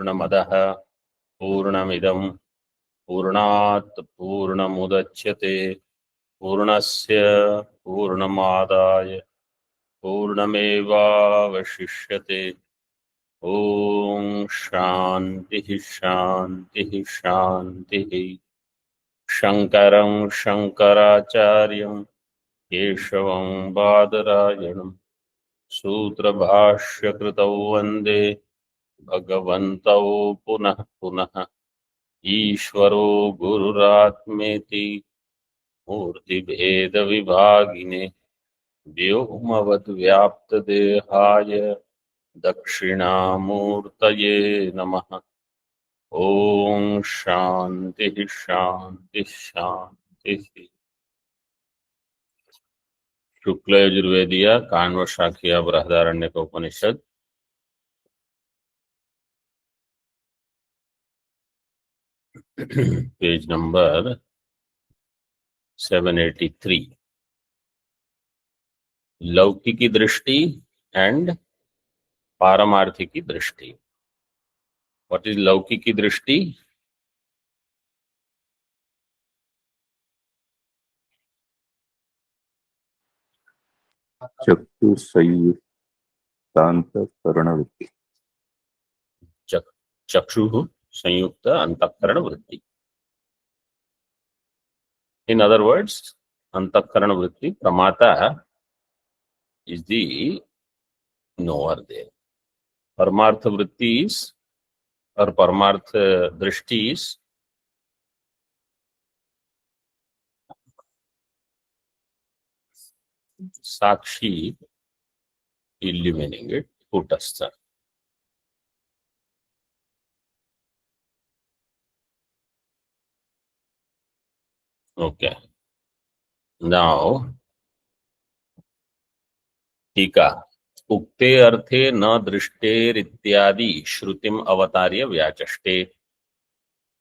पूर्णमदः पूर्णमिदं पूर्णात् पूर्णमुदच्यते पूर्णस्य पूर्णमादाय पूर्णमेवावशिष्यते। ओम शांति शांति शांति। शंकरं शंकराचार्यं केशवं बादरायणं सूत्रभाष्यकृतौ वन्दे भगवन्तौ पुनः पुनः। ईश्वरो गुरुरात्मेति मूर्तिभेदविभागिने व्योमवद्व्याप्तदेहाय दक्षिणामूर्तये नमः। ओम शांति शांति शांति। शुक्ल यजुर्वेदीय काण्व शाखीय बृहदारण्यक उपनिषद पेज नंबर 783। लौकिकी दृष्टि एंड पारमार्थिकी दृष्टि। व्हाट इज लौकिकी दृष्टि? चक्षु संयुक्तांतःकरण वृत्ति। चक्षु संयुक्त अंतःकरण वृत्ति। इन अदर वर्ड्स, अंतःकरण वृत्ति प्रमाता is the knower there. परमार्थ वृत्ति is और परमार्थ दृष्टि is साक्षी illuminating it, कूटस्थ। Okay, now टीका। उक्ते अर्थे न दृष्टेरित्यादि श्रुतिम अवतार्य व्याचष्टे।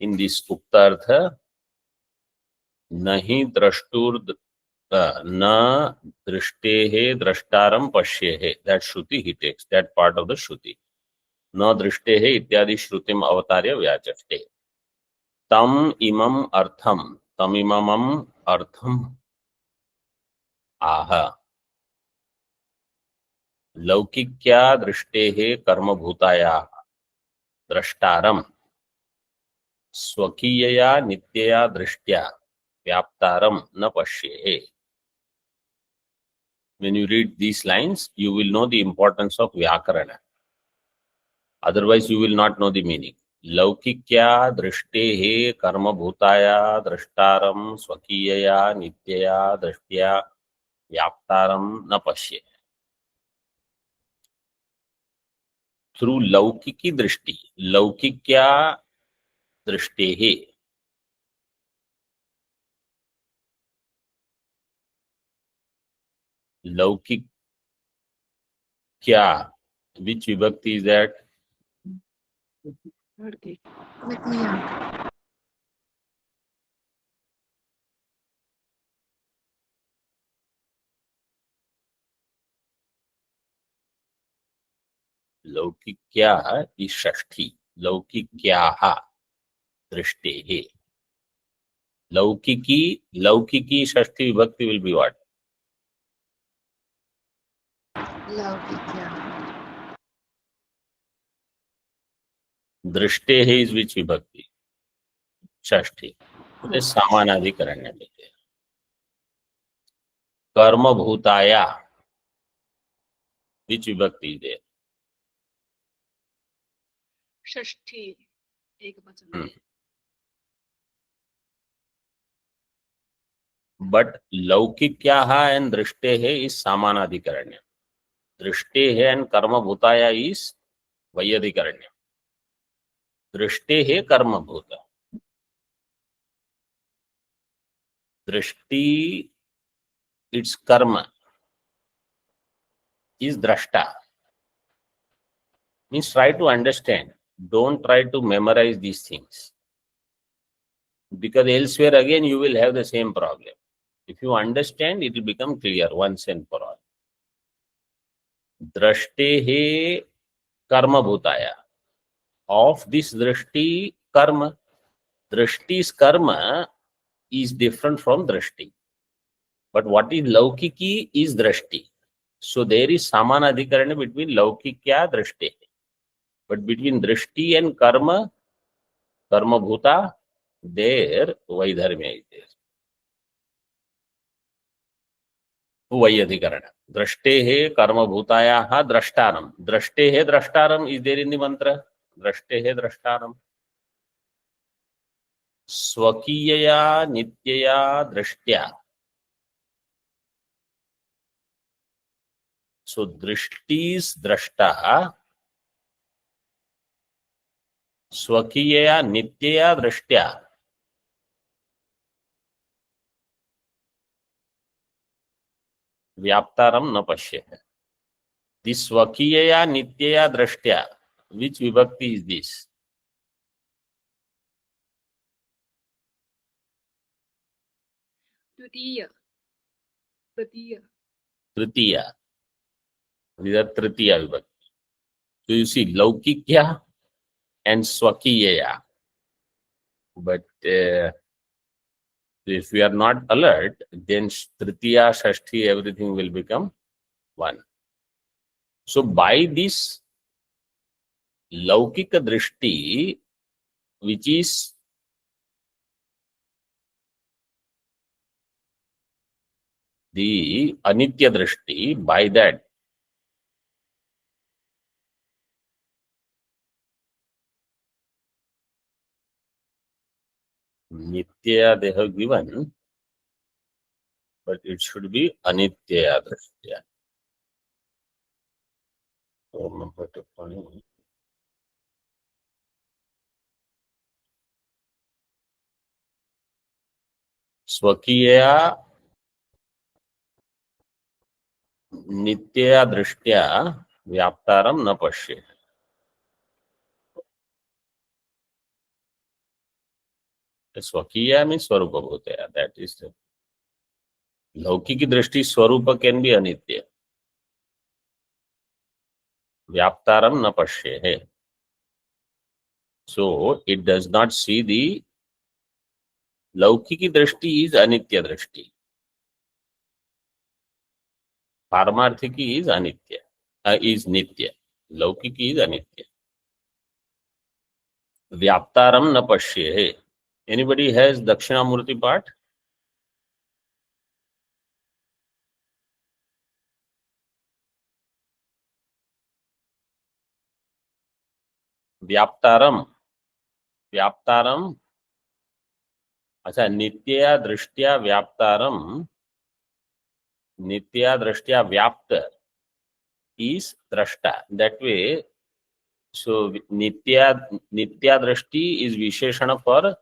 इन दिस उक्त अर्थ नहीं द्रष्टुर न दृष्टेः द्रष्टारं पश्येः, that Shruti he takes that part of the श्रुति। न दृष्टेः इत्यादि श्रुतिम अवतार्य व्याचष्टे। तम इमम अर्थम आह। लौकिक्या दृष्टेः कर्मभूताया द्रष्टारं स्वकीयया नित्यया दृष्ट्या व्याप्तारं न पश्येः। When you read these lines, you will know the importance of Vyakarana. Otherwise, you will not know the meaning. लौकिक्या दृष्टेः कर्मभूताया द्रष्टारं स्वकीयया नित्यया दृष्ट्या व्याप्तारं न पश्येः। थ्रू लौकिकी दृष्टि, लौकिक्या दृष्टेः, लौकिक क्या, which विभक्ति is that? लौकिक्या is षष्ठी। लौकिक्याः दृष्टेः। लौकिकी षष्ठी विभक्ति will be what? दृष्टेः is which विभक्ति? षष्ठी। समानाधिकरण्य लेते हैं। कर्मभूताया which विभक्ति is there? षष्ठी एक वचन। बट लौकिक्याः एंड दृष्टेः इज समानाधिकरण्य। दृष्टेः एंड कर्मभूताया इज वैयधिकरण्य। दृष्टेः कर्मभूत, दृष्टि इट्स कर्म is drashta. Means try to understand. Don't try to memorize these things, because elsewhere again you will have the same problem. If you understand, it will become clear once and for all. Drashtehe karma bhutaya of this drishti karma. Drishti's karma is different from drishti. But what is laukiki is drishti. So there is samana adhikarana between laukikya drishti. But between drishti and karma, karma bhuta, there vaidharmya is there. वैयधिकरण दृष्टे कर्म भूताया द्रष्टारम. दृष्टे द्रष्टारम is there in the मंत्र. दृष्टे द्रष्टारम स्वकीयया नित्यया दृष्ट्या. सो दृष्टिस द्रष्टा स्वकीयया नित्यया दृष्ट्या व्याप्तारम न पश्येत्. This स्वकीयया नित्यया दृष्ट्या, which vibhakti is this? द्वितीय तृतीय Tritiya. These are Tritiya vibhakti. So you see Laukikya and Swakiya. But if we are not alert, then Tritiya, Shashti, everything will become one. So by this Laukika Drishti, which is the Anitya Drishti, by that Nitya they have given, but it should be Anitya Drishtiya. So number 2. स्वकीयया नित्यया दृष्ट्या व्याप्तारम न पश्येत्. स्वकीय means स्वरूप भूतया. That is the लौकिक दृष्टि. स्वरूप can be अनित्य. व्याप्तारम न पश्येत्. So it does not see the लौकिकी दृष्टि is अनित्य दृष्टि. पारमार्थिकी is अनित्य, is नित्य. लौकिकी is अनित्य. व्याप्तारम न पश्येत्. Anybody has Dakshinamurti part? व्याप्तारम. व्याप्तारम. अच्छा, नित्या दृष्टिया व्याप्तारम. नित्या दृष्टिया व्याप्त is drashta. That way, so nitya drashti is visheshana for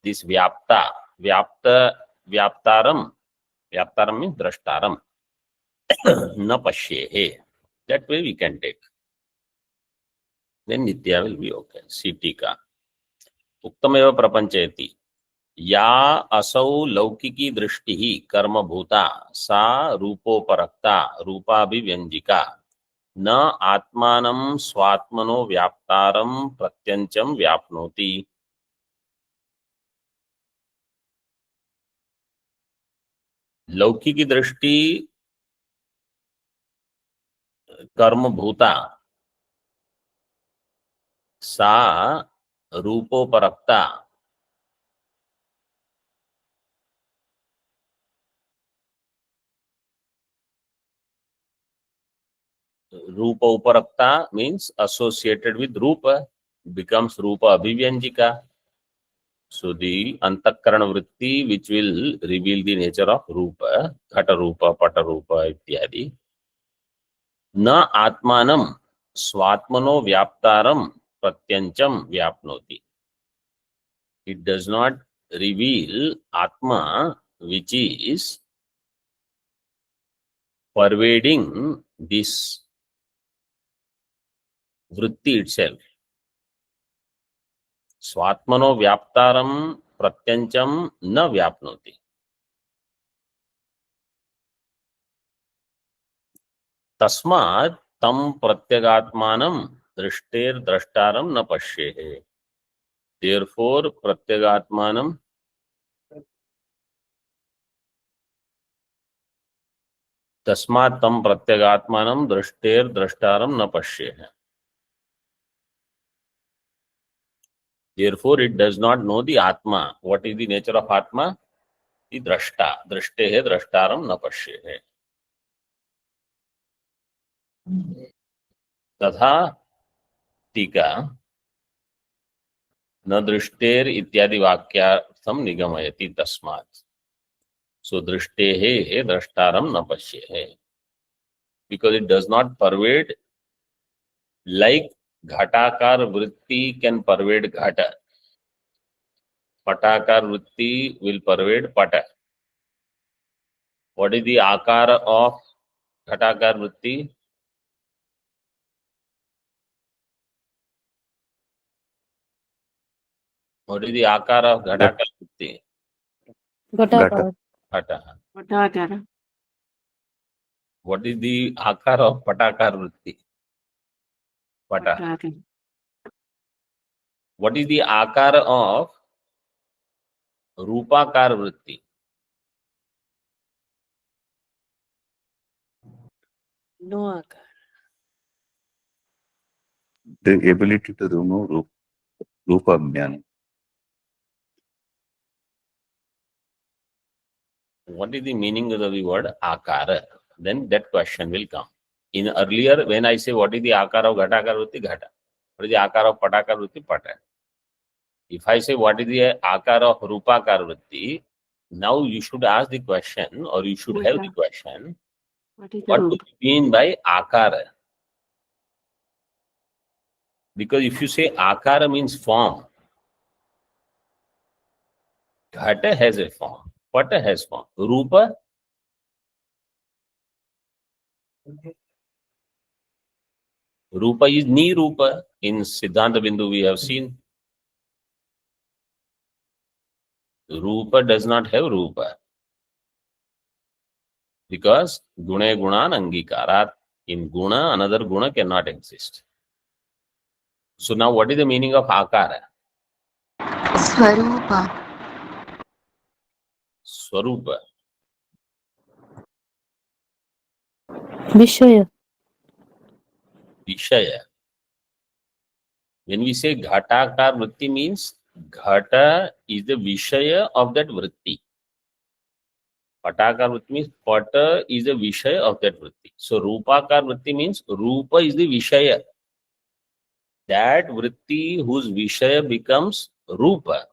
this vyapta. Vyaptaram. Vyaptaram means drashtaram. Na pashyehe. That way we can take. Then nitya will be okay. Sitika. Uktameva prapanchayati. या असौ लौकिकी दृष्टि कर्म भूता सा रूपोपरक्ता रूपाभिव्यंजिका न आत्मानं स्वात्मनो व्याप्तारं प्रत्यंचम व्याप्नोति. लौकिकी दृष्टि कर्म भूता सा रूपोपरक्ता. Rupa uparakta means associated with Rupa, becomes Rupa abhivyanjika. So the antakarana vritti which will reveal the nature of Rupa, Ghata Rupa, Pata Rupa, ityadi. Na atmanam swatmano vyaptaram pratyancham vyapnoti. It does not reveal Atma which is pervading this vritti itself. स्वात्मनो व्याप्तारम प्रत्यंचम न व्याप्नोति. तस्मात् तम प्रत्यगात्मानं दृष्टेर द्रष्टारम न पश्येः therefore प्रत्यगात्मानं तस्मात् तं प्रत्यगात्मानं दृष्टेर द्रष्टारम न पश्येः. Therefore, it does not know the Atma. What is the nature of Atma? The Drashta. Drashtehe drashtaram na pashyehe. तथा टीका न दृष्टेर इत्यादि वाक्यार्थम निगमयति तस्मात्. So दृष्टेहे द्रष्टारम न पश्येहे. Because it does not pervade like घटाकार वृत्ति can pervade घटा. Patakar vritti will pervade pata. What is the akara of ghatakar vritti? What is the akara of ghatakar vritti? Ghata. Ghata. Ghata. What is the akara of patakar vritti? Pata. What is the akara of rupakar vritti? No akara. The ability to remove rupa jnana. What is the meaning of the word akara? Then that question will come. In earlier, when I say what is the akara of ghatakar vritti, ghata. What is the akara of patakar vritti, pata. If I say what is the akara of rupakar vritti, now you should ask the question, or you should have the question, What is the what do root? you mean by akara? Because if you say akara means form, ghata has a form, pata has form, rupa is nirupa. In Siddhanta Bindu we have seen rupa does not have rupa because gune gunan angikarat. In guna, another guna cannot exist. So now what is the meaning of akara? Swarupa. Swarupa. Vishaya. Vishaya. When we say ghatakar vritti means ghata is the vishaya of that vritti. Patakar vritti means pata is the vishaya of that vritti. So rupakar vritti means rupa is the vishaya. That vritti whose vishaya becomes rupa,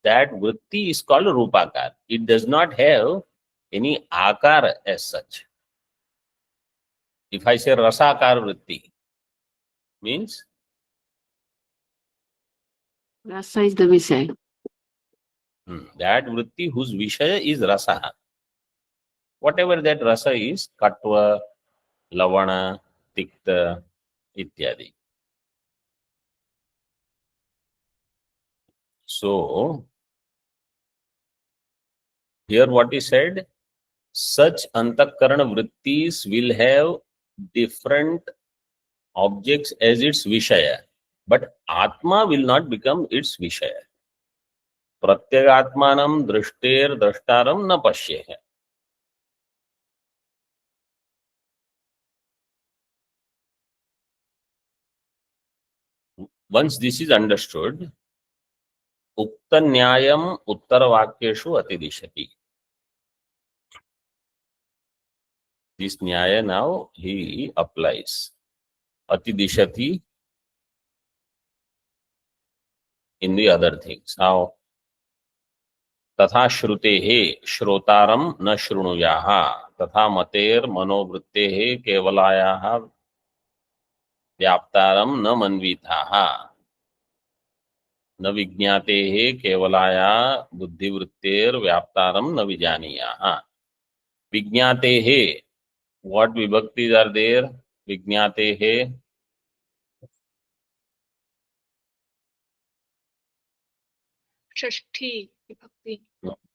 that vritti is called rupakar. It does not have any akara as such. If I say rasakar vritti, means Rasa is the Vishaya. that vritti whose vishaya is rasa. Whatever that rasa is, katva, lavana, tikta, ityadi. So, here what is said, such antakarana vrittis will have different objects as its vishaya, but atma will not become its vishaya. Pratyagatmanam drishter drashtaram na pashyeha. Once this is understood, ukta nyayam uttara vakyeshu atidishati. This nyaya now he applies. Atidishati in the other things. Now, तथा श्रुतेः श्रोतारं न शृणुयाः तथा मतेर मनोवृत्तेः केवलायाः व्याप्तारं न मन्वीताः न विज्ञातेः केवलाया बुद्धिवृत्तेर व्याप्तारं न विजानीयाः. विज्ञातेः, what vibhaktis are there? विज्ञातेः Shashti vibhakti.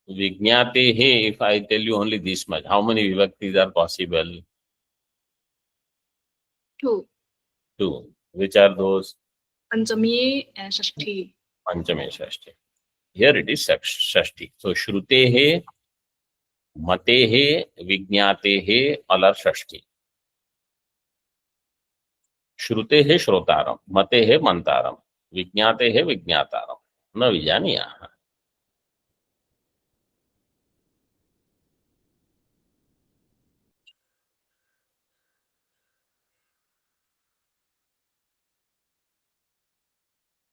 Vijñatehe, if I tell you only this much, how many vibhaktis are possible? 2. 2. Which are those? Panchami and Shashti. Panchame Shashti. Here it is Shashti. So Shrutehe, Matehe, Vijñatehe, alar Shashti. Shrutehe Shrotaram, Matehe Mantaram, Vijñatehe Vijñataram. न विजानीयाः.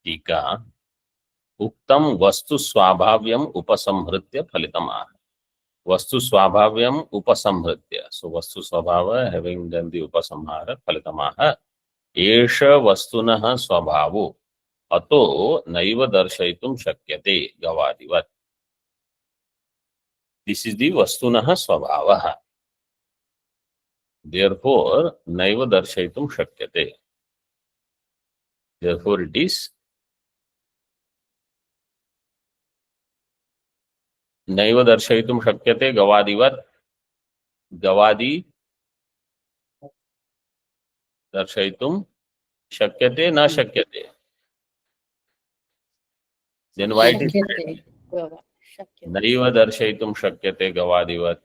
टीका उक्तम वस्तु स्वाभाव्यम उपसंहृत्य फलितम आह. वस्तु स्वाभाव्यम उपसंहृत्य. So वस्तु स्वभाव having done the उपसंहार फलितम आह. एष वस्तुनः स्वभावो अतो नैव दर्शयितुं शक्यते गवादिवत्. This is the वस्तुनः स्वभावः. Therefore नैव दर्शयितुं शक्यते. Therefore it is नैव दर्शयितुं शक्यते गवादिवत्. गवादि दर्शयितुं शक्यते न शक्यते. Then why it is said नैव दर्शयितुं शक्यते गवादिवत्?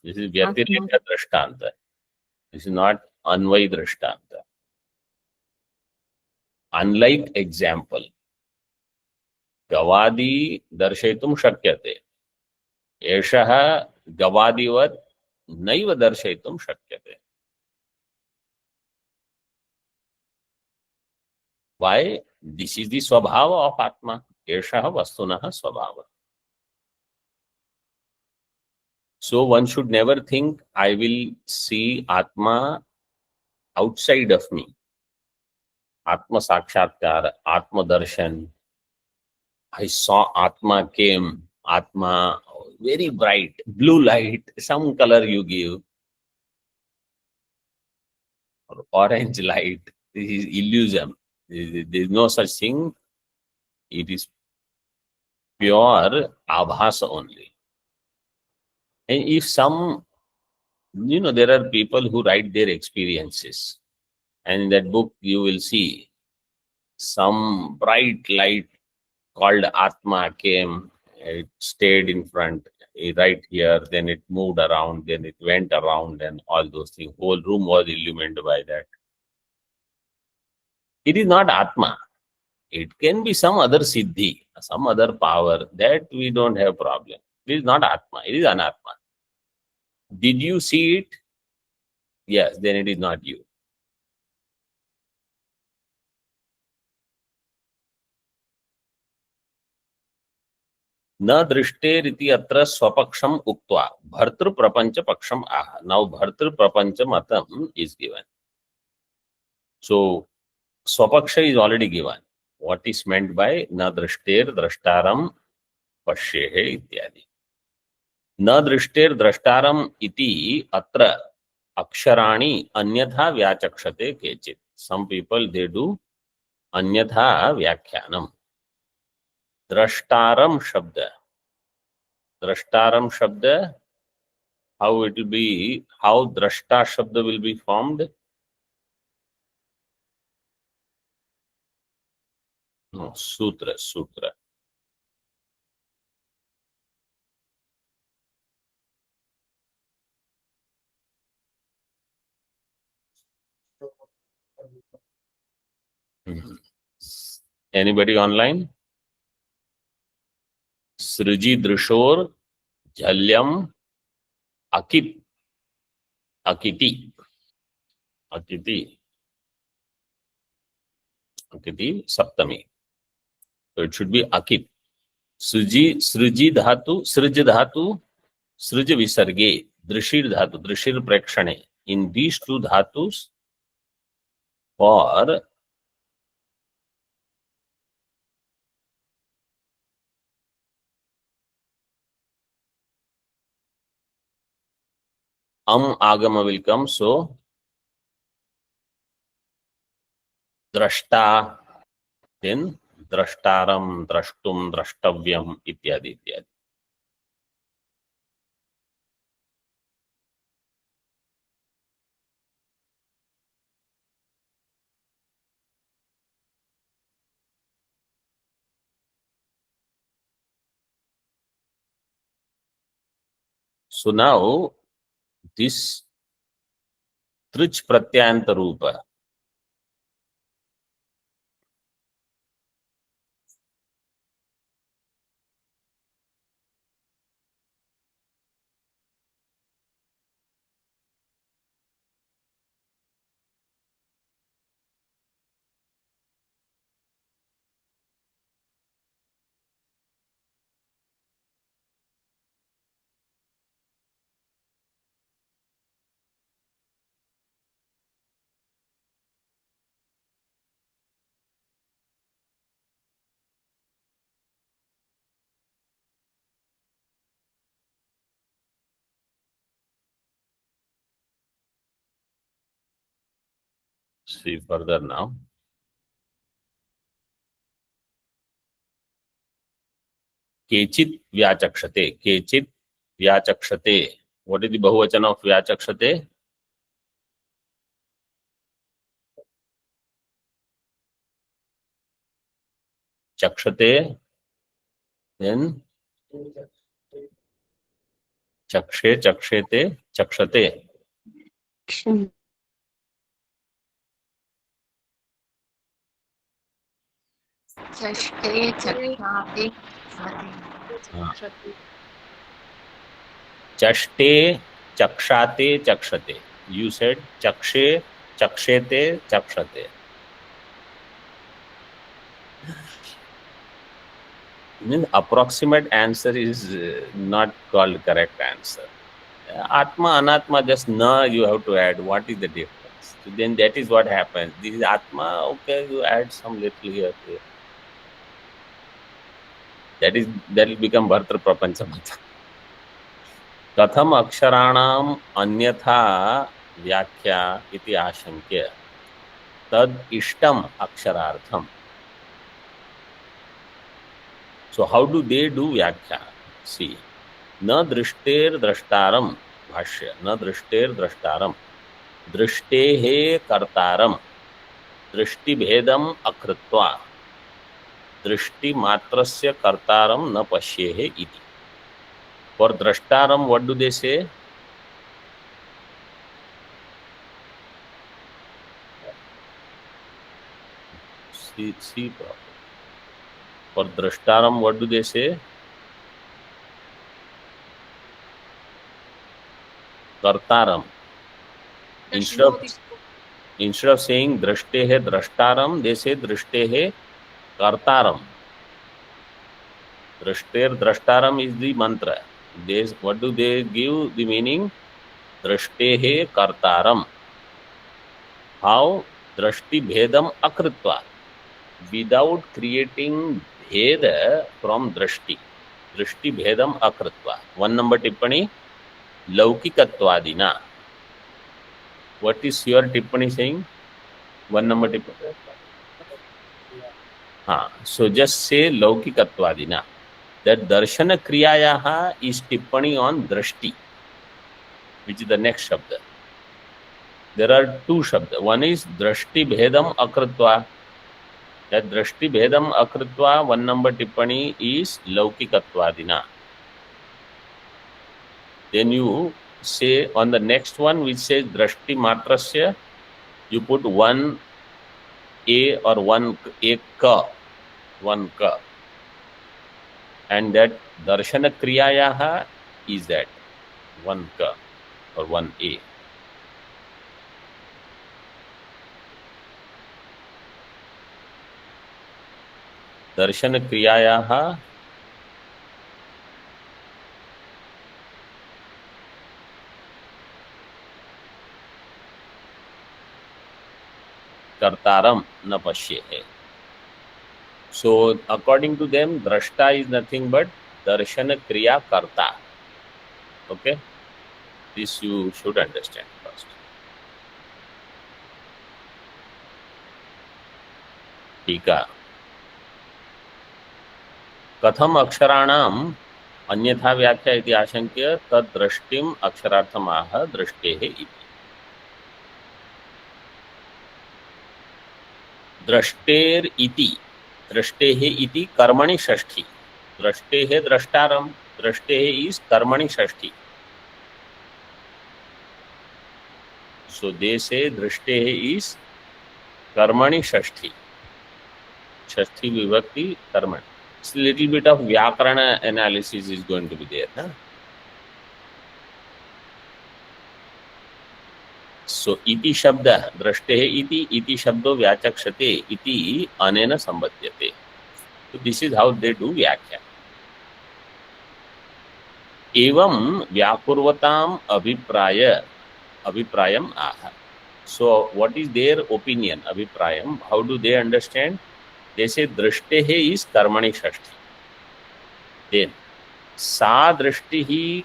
This is Vyatireka Drishtanta. This is not Anvai Drishtanta. Unlike example, Gavadi Darshaitum Shakyate. Eshaha Gavadivat Naiva Darshaitum Shakyate. Why? This is the Swabhava of Atma. Eshaha Vastunaha Swabhava. So one should never think I will see Atma outside of me. Atma Sakshatkar, Atma Darshan. I saw Atma came, Atma very bright, blue light, some color you give, or orange light. This is illusion. There is no such thing. It is pure abhasa only. And if some, there are people who write their experiences. And in that book, you will see some bright light called Atma came, it stayed in front, right here, then it moved around, then it went around, and all those things. Whole room was illumined by that. It is not Atma. It can be some other siddhi, some other power, that we don't have problem. It is not Atma, it is Anatma. Did you see it? Yes, then it is not you. न दृष्टेरिति अत्र स्वपक्षम उक्त्वा भर्तृ प्रपंच पक्षम आह. Now भर्तृ प्रपंच matam is given. So swapaksha is already given. What is meant by न दृष्टेर द्रष्टारम पश्येहे इत्यादि. न दृष्टेर द्रष्टारम इति अत्र अक्षराणि अन्यथा व्याचक्षते केचित्. Some people they do अन्यथा व्याख्यानम. Drashtaram Shabda. Drashtaram Shabda, how it will be, how Drashta Shabda will be formed? No, Sutra. Anybody online? Sriji Drishor Jhalyam Akiti Saptami. So it should be Akit. Sriji Dhatu, Srij Visarge, Drishir Dhatu, Drishir Prekshane. In these two dhatus, for agama will come, so drashta, then drashtaram, drashtum, drashtavyam, ityadi. So now this trich pratyanta rupa, see further now. Kechit vyachakshate. Kechit vyachakshate. What is the bahuvachan of vyachakshate? Chakshate. Then chakshe, chakshete, chakshate. Ksham. चष्टे चक्षाते Chashte, chakshate, chakshate. You said chakshe, chakshete, chakshate. Then approximate answer is not called correct answer. Atma, Anatma, just na you have to add. What is the difference? So then that is what happens. This is Atma, okay, you add some little here. There. That will become Bhartra Prapanchamata. कथम अक्षराणाम अन्यथा व्याख्या इति आशंक्य तद इष्टम अक्षरार्थम. So how do they do व्याख्या? See, न दृष्टेर द्रष्टारम भाष्य न दृष्टेर द्रष्टारम दृष्टेः कर्तारम दृष्टि भेदम अकृत्वा दृष्टि मात्रस्य कर्तारम न पश्येः इति. For drashtaram, what do they say? See properly. For drashtaram, what do they say? Kartaram. Instead of saying drashtehe drashtaram, they say drashtehe kartaram. Drashter drashtaram is the mantra. What do they give the meaning? Drashtehe kartaram. How? Drashti bhedam akritva. Without creating bheda from drashti. Drashti bhedam akritva. 1 number tippani. Laukikatvadina. What is your tippani saying? 1 number tippani. So just say laukikatvadina. That darshana kriyayaha is tippani on drashti, which is the next shabda. There are 2 shabda. One is drashti bhedam akritva. That drashti bhedam akritva, 1 number tippani is laukikatvadina. Then you say on the next one which says drashti matrasya, you put 1 a or 1 a ka, 1 ka. And that darshana kriyayaha is that 1 ka or 1 a. Darshana kriyayaha kartaram na pashyehe. So according to them, drashta is nothing but darshana kriya karta. Okay? This you should understand first. Tika. कथम अक्षराणाम अन्यथा व्याख्या इति आशंक्य तद दृष्टिम अक्षरार्थमाह दृष्टेः इति. दृष्टेर इति दृष्टेः इति कर्मणि षष्ठी. दृष्टेः द्रष्टारम. दृष्टेः is कर्मणि षष्ठी. So they say drishte is karmani shashti. Shashti vibhakti karmani. So little bit of vyakarana analysis is going to be there. Huh? So iti shabda drashte iti shabdo vyachakshate iti anena sambadhyate. So this is how they do vyakhya. Evam vyakurvatam abhiprayam aha. So what is their opinion? Abhiprayam. How do they understand? They say drishte is karmani shashti. Then sa drishti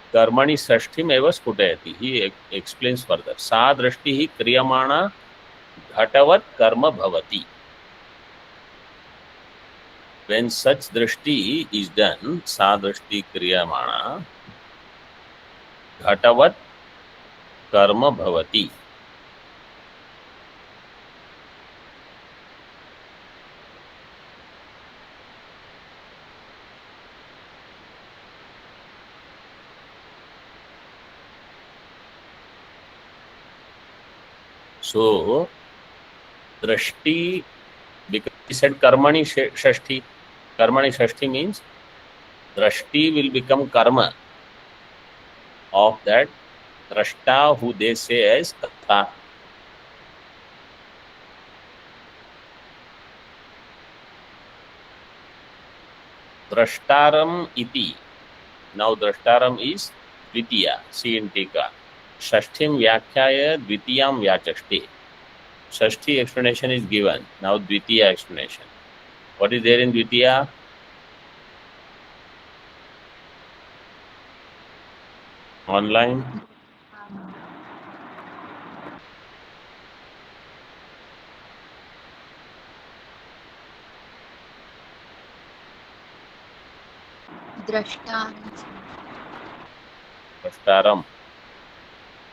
कर्मणि षष्ठीम एव स्फुटयति. He explains further. सा दृष्टि क्रियमाणा घटवत् कर्म भवति. When such drishti is done, सा दृष्टि क्रियमाणा घटवत् कर्म भवति. So, drashti, because he said karmani shashti. Karmani shashti means drashti will become karma of that drashta who they say as karta. Drashtaram iti. Now drashtaram is dvitiya. See in tika. Shashthim vyakhyaya dvitiyam vyachashte. Shashti explanation is given. Now dvitiya explanation. What is there in dvitiya? Online. Drashtaram.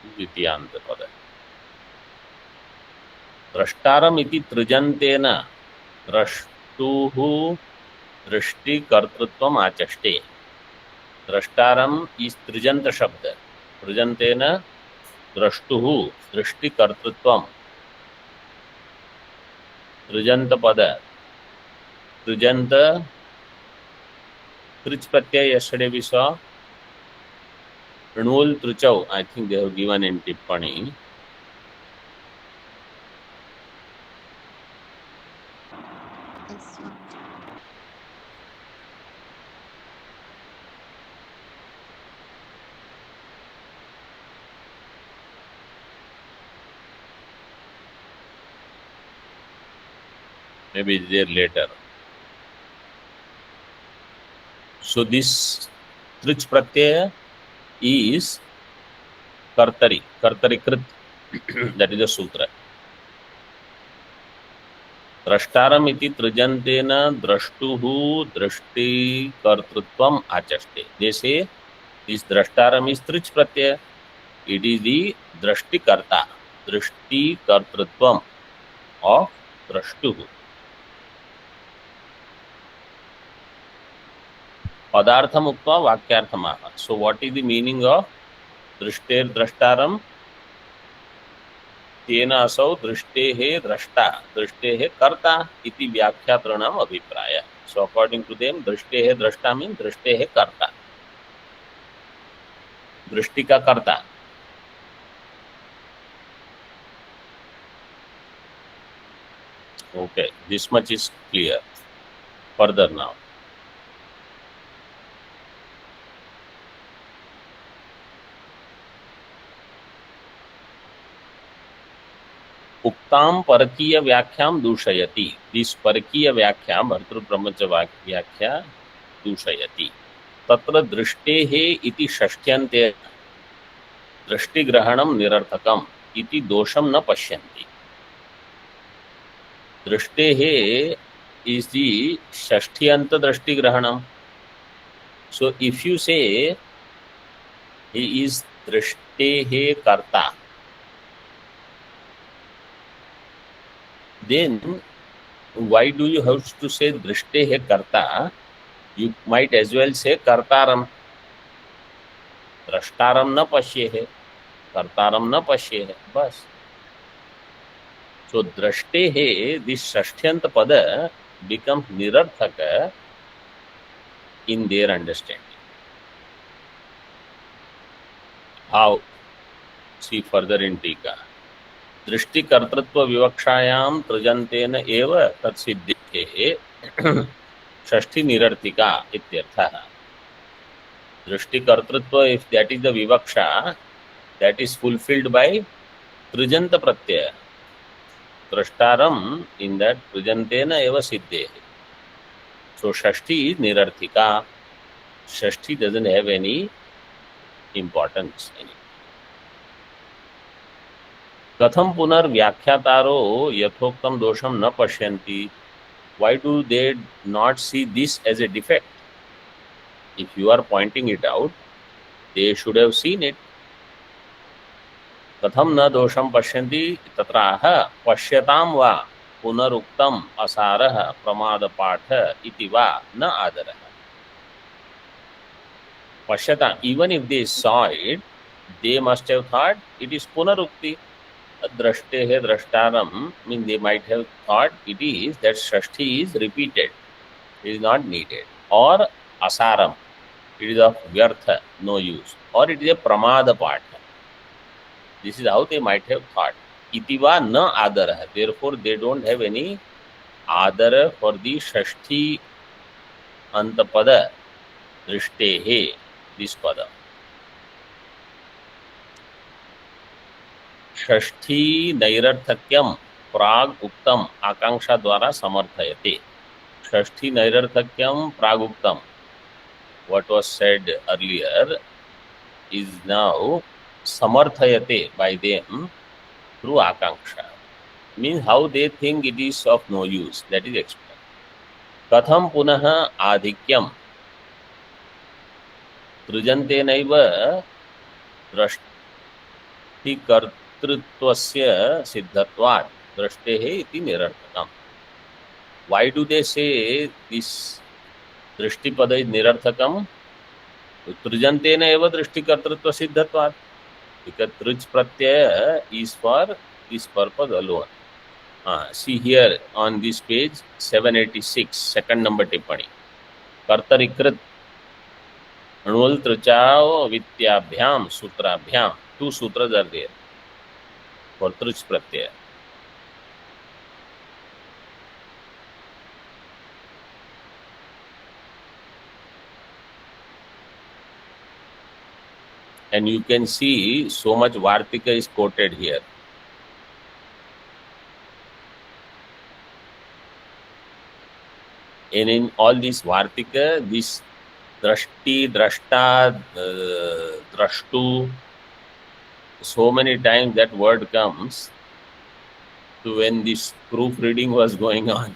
द्वितीयांत पद. द्रष्टारम इति तृजन्तेन द्रष्टुः दृष्टि कर्तृत्वम आचष्टे. द्रष्टारम इस तृजंत शब्द. तृजन्तेन द्रष्टुः दृष्टि कर्तृत्वम. तृजंत पद. तृजंत तृच प्रत्यय yesterday we saw. णुल तृचौ, I think they have given in Tippani. Maybe it's there later. So this trich pratyaya is kartari krit. That is the sutra. Drashtaram iti trijantena drashtuhu drashti kartrutvam achaste. They say this drashtaram is trich pratyaya. It is the drashti karta, drashti kartrutvam of drashtuhu. Padartham ukva vakyarthamaha. So what is the meaning of drishter drashtaram? Tena asau drishte drashta, drishte karta iti vyakhyatraanam abhipraya. So according to them, drishte drashta means drishte karta. Drishti ka karta. Okay, this much is clear. Further now. उक्ताम परकीय व्याख्याम दूषयति. This परकीय व्याख्या भर्तृ ब्रह्मच व्याख्या दूषयति. तत्र दृष्टेः इति षष्ठ्यन्ते दृष्टिग्रहणं निरर्थकम् इति दोषं न पश्यन्ति. दृष्टेः is the षष्ठ्यन्त दृष्टिग्रहणं. So if you say he is दृष्टेः कर्ता, then why do you have to say drishte karta? You might as well say kartaram. Drashtaram na pashye. कर्तारम न पश्येह, बस. So drashtehe, this shashthyant pada becomes nirarthaka in their understanding. How? See further in टीका. दृष्टि कर्तृत्व विवक्षायाम तृजन्तेन एव तत्सिद्धेः षष्ठी निरर्थिका इत्यर्थः. दृष्टि कर्तृत्व, if that is the vivaksha, that is fulfilled by trijanta pratyaya. Drashtaram, in that trijantena eva siddheः. So Shashthi is nirarthika. Shashthi doesn't have any importance in it. कथम पुनर्व्याख्यातारो यथोक्तम दोषम न पश्यन्ति. Why do they not see this as a defect? If you are pointing it out, they should have seen it. कथम न दोषम पश्यन्ति तत्राह पश्यताम वा पुनरुक्तम असारः प्रमादपाठ इति वा न आदरः. पश्यताम, even if they saw it, they must have thought it is punarukti. Drashtehe drashtaram means they might have thought it is that shashti is repeated, it is not needed, or asaram, it is of vyartha, no use, or it is a pramada part. This is how they might have thought. Itiva na adara, therefore they don't have any adara for the shashti antapada drishhtehe, this pada. षष्ठी नैरर्थक्यम प्राग उक्तम आकांक्षा द्वारा समर्थयते. षष्ठी नैरर्थक्यम प्राग उक्तम, what was said earlier is now samarthayate by them through akanksha, means how they think it is of no use, that is explained. कथम पुनः आधिक्यम तृजन्तेनैव दृष्टि कर्तृत्वस्य सिद्धत्वात् दृष्टेः इति निरर्थकम्. Why do they say this दृष्टि पद is निरर्थकम्? तृजन्तेन एव दृष्टि कर्तृत्व सिद्धत्वात्, because तृज Pratyaya is for this purpose alone. See here on this page 786, second number टिप्पणी. कर्तरिकृत अणुल तृचाव वित्याभ्याम सूत्राभ्याम, two sutras are there for truch pratyaya. And you can see so much Vartika is quoted here. And in all this Vartika, this drashti, drashta, drashtu, so many times that word comes. So when this proofreading was going on,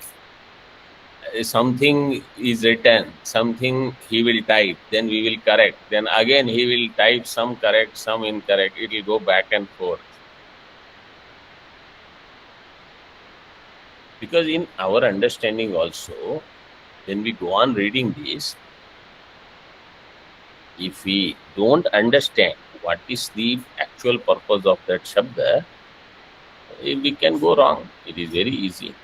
something is written, something he will type, then we will correct, then again he will type some correct, some incorrect, it will go back and forth. Because in our understanding also, when we go on reading this, if we don't understand what is the actual purpose of that shabda, we can go wrong. It is very easy.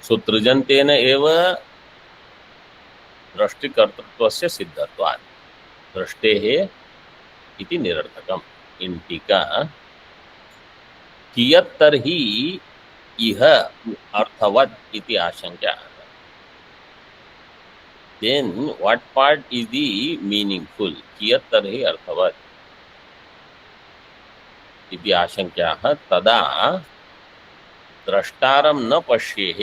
So तृजन्तेन एव दृष्टि कर्तृत्वस्य सिद्धत्वात् दृष्टेः इति निरर्थकम्. In टीका कियत् तर्हि इह अर्थवत् इति आशंका. Then what part is the meaningful? कियत् तर्हि अर्थवत् इति आशंक्याः तदा द्रष्टारं न पश्येः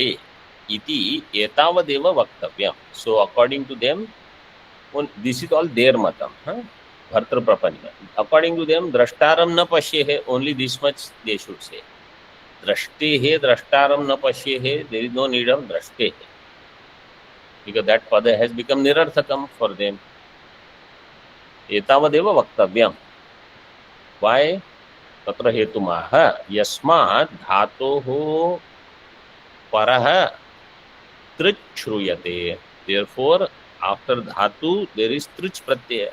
इति एतावदेव वक्तव्यम्. So according to them, this is all their matam, Bhartr Prapanya. According to them, drashtaram na pashyehe, only this much they should say. Drashtehe, drashtaram na pashyehe, there is no need of drashtehe, because that pada has become nirarthakam for them. Etavadeva vaktavyam. Why? Tatra hetumaha yasmat dhatoho paraha trit shruyate. Therefore, After dhatu, there is trich pratyaya.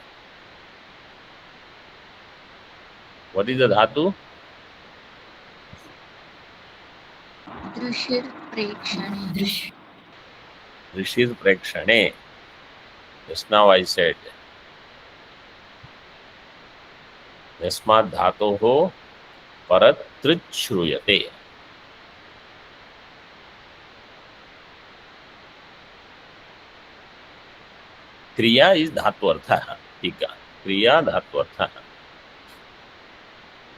What is the dhatu? दृशिर् प्रेक्षणे Rishir prekshane. Just now I said. Yasmat dhatoho parat trich shruyate. Kriya is dhatvartha. Tika. Kriya dhatvartha.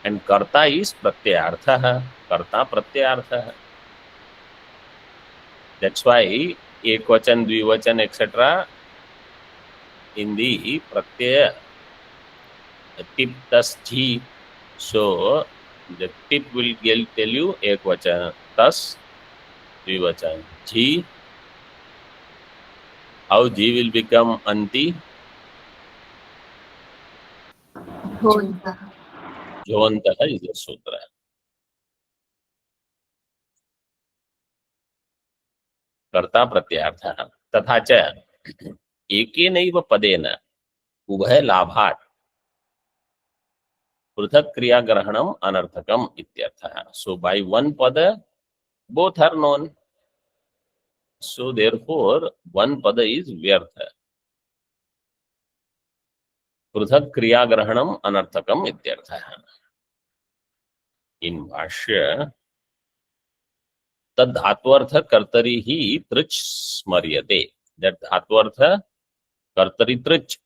And karta is pratyartha. Karta pratyartha. That's why ekvachan, dvivachan, etc. in the pratyaya tip tas jhi. So the tip will tell you ekvachan, tas, dvivachan, jhi. How jhi will become anti? भवन्तः Jhavantah is the sutra. कर्ता प्रत्यार्थः तथा च एकेनैव पदेन उभय लाभात् पृथक क्रिया ग्रहणम अनर्थकम इत्यर्थः. So by one pada both are known. So therefore one pada is vyartha. पृथक क्रिया ग्रहणम अनर्थकम इत्यर्थः. In भाष्य तद धात्वर्थ कर्तरी ही तृच स्मर्यते. That धात्वर्थ कर्तरी तृच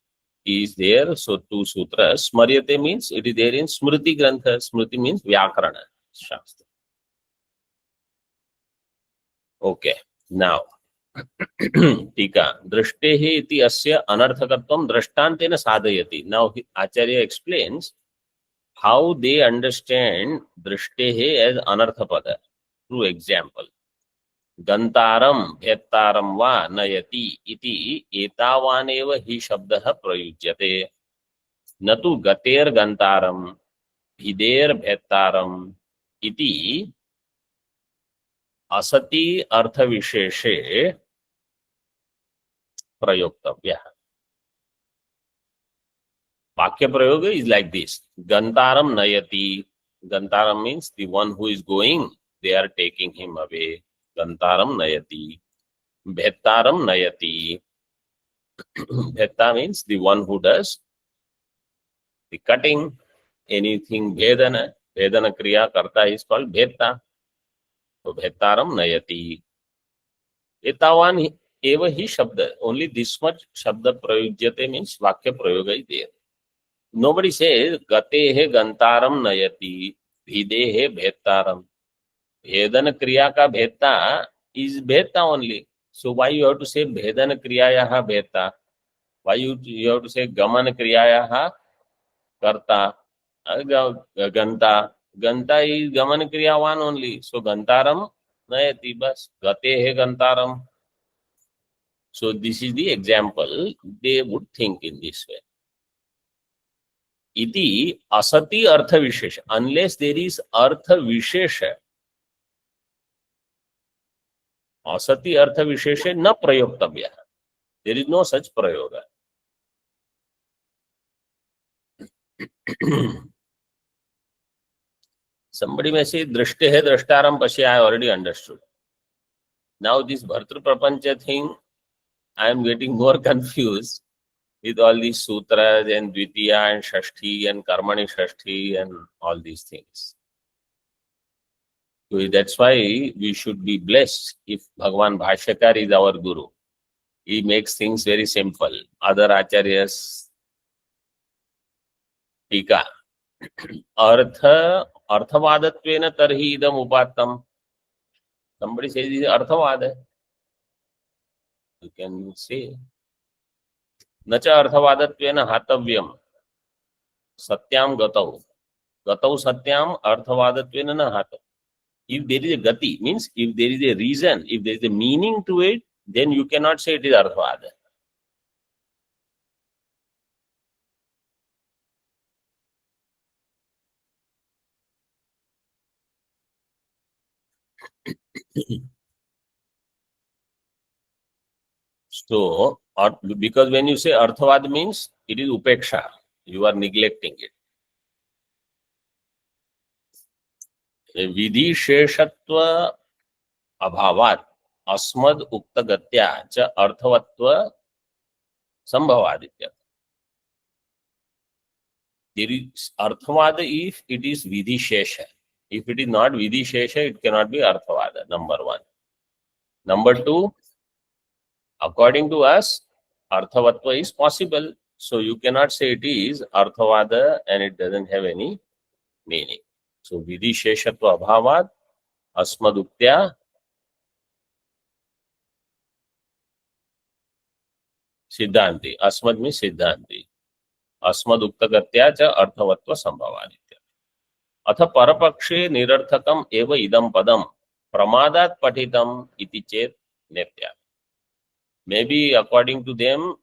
is there. So two sutras. Smaryate means it is there in Smriti Grantha. Smriti means Vyakarana Shastra. Okay. Now, Tika. Drashtehe iti asya anarthakatvam drashtantena sadhayati. Now, Acharya explains how they understand Drashtehe as anarthapada through example. Gantaram bhettaram va nayati iti etavaneva hi shabdah prayujyate. न तो गतेर गंतारम भिदेर भेत्तारम इति असति अर्थ विशेषे प्रयोक्तव्यः. वाक्य प्रयोग is like this. गंतारम नयति. गंतारम means the one who is going, they are taking him away. गंतारम नयति. भेत्तारम नयति. भेत्ता means the one who does the cutting, anything vedana. Vedana kriya karta is called bhetta. So bhettaram nayati. Etavan eva hi shabda. Only this much shabda prayujyate means vakya prayoga is there. Nobody says gatehe gantaram nayati, videhe bhettaram. Vedana kriya ka bhetta is bhetta only. So why you have to say vedana kriyayaha bhetta? Why you have to say gaman kriyayaha karta? Ganta. Ganta is gaman kriyavan only. So gantaram nayati bas. Gate he gantaram. So this is the example. They would think in this way. Iti asati artha vishesha. Unless there is artha vishesha. Asati artha vishesha na prayoktavya. There is no such prayoga. Somebody may say, drashte hai drashtaram pasya, I already understood. Now this Bhartru Prapancha thing, I am getting more confused with all these sutras and Dvitiya and Shashti and Karmani Shashti and all these things. So that's why we should be blessed if Bhagavan Bhashyakar is our Guru. He makes things very simple. Other Acharyas, Tika. Arthavadattvena tarhi idam upattam. Somebody says this is Arthavada. You can say. Nacha Arthavadattvena hatavyam. Satyam gatau. Gatau satyam Arthavadattvena na hatav. If there is a gati, means if there is a reason, if there is a meaning to it, then you cannot say it is Arthavada. So, or, because when you say arthavad means it is upeksha, you are neglecting it. विधि शेषत्व अभावात अस्मद उक्तगत्या च अर्थवत्व संभवादित्य. There is arthavad if it is vidhi shesha. If it is not vidhi shesha, it cannot be arthavada. Number one. Number two, according to us, arthavatva is possible. So you cannot say it is arthavada and it doesn't have any meaning. So vidhi sheshatva abhavat asmaduktya siddhanti. Asmad means siddhanti. अस्मद उक्तगत्या च अर्थवत्व संभवादित्य. अथ परपक्षे निरर्थकम एव इदं पदम प्रमादात पठितम इति चेत नेत्या. Maybe according to them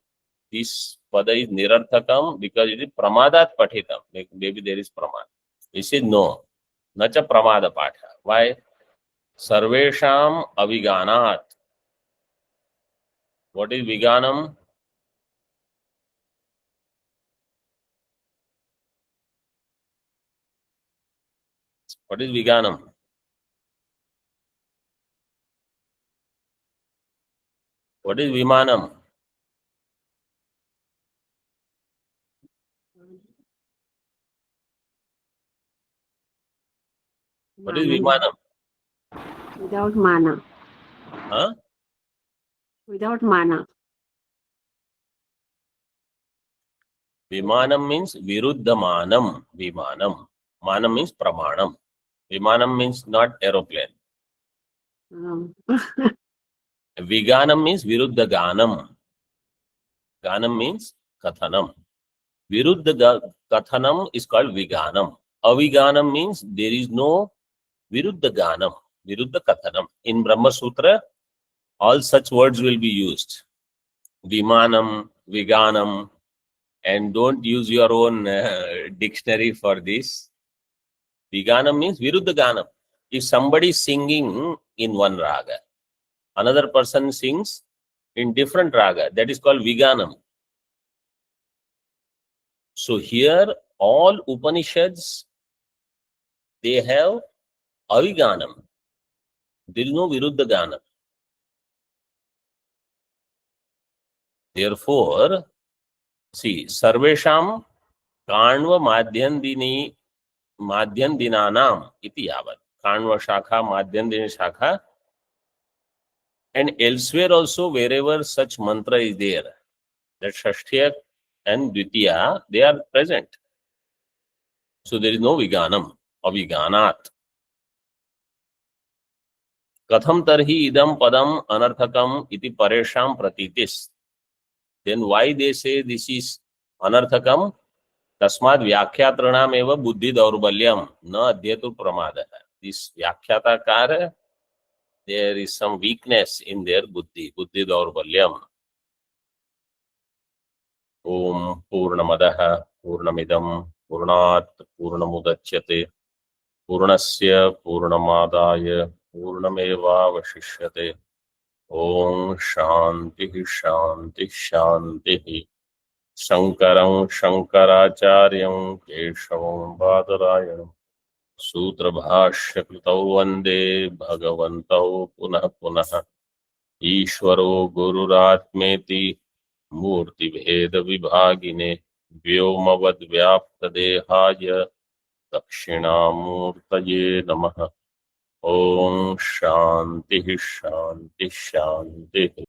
this pada is nirarthakam because it is pramadat pathitam. Maybe there is pramad. He said no, nacha pramada patha. Why? Sarvesham aviganat. What is viganam? What is viganam? What is vimanam? What is vimanam? Without mana. Huh? Without mana. Vimanam means viruddhamanam. Vimanam. Manam means pramanam. Vimanam means not aeroplane. Viganam means viruddha ganam. Ganam means kathanam. Viruddha kathanam is called viganam. Aviganam means there is no viruddha ganam, viruddha kathanam. In Brahma Sutra, all such words will be used. Vimanam, viganam, and don't use your own dictionary for this. Viganam means viruddha ganam. If somebody is singing in one raga, another person sings in different raga, that is called viganam. So here all Upanishads, they have aviganam. There is no viruddha ganam. Therefore, see, sarvesham kanva madhyandinanam iti yavat. Kanva shakha, madhyandini shakha. And elsewhere also, wherever such mantra is there, that Shashtya and Dvitiya, they are present. So there is no viganam, aviganat. Katham tarhi idam padam anarthakam iti paresham pratitis. Then why they say this is anarthakam? Tasmad vyakhyatrana eva buddhi daurbalyam na adhyetu pramada. This vyakhyata, there is some weakness in their buddhi daurbalyam. Om Purnamadaha Purnamidam Purnat Purnamudachyate Purnasya Purnamadaya Purnameva Vashishyate. Om Shanti Shanti Shanti. Shankaram Shankaracharyam Keshavam Badarayanam Sutra Bhashya Kritau Vande Bhagavantau Punah Punah Ishvaro Gururatmeti Murti Bheda Vibhagine Vyomavad Vyapta Dehaya Dakshinamurtaye Namaha. Om Shanti Shanti Shanti.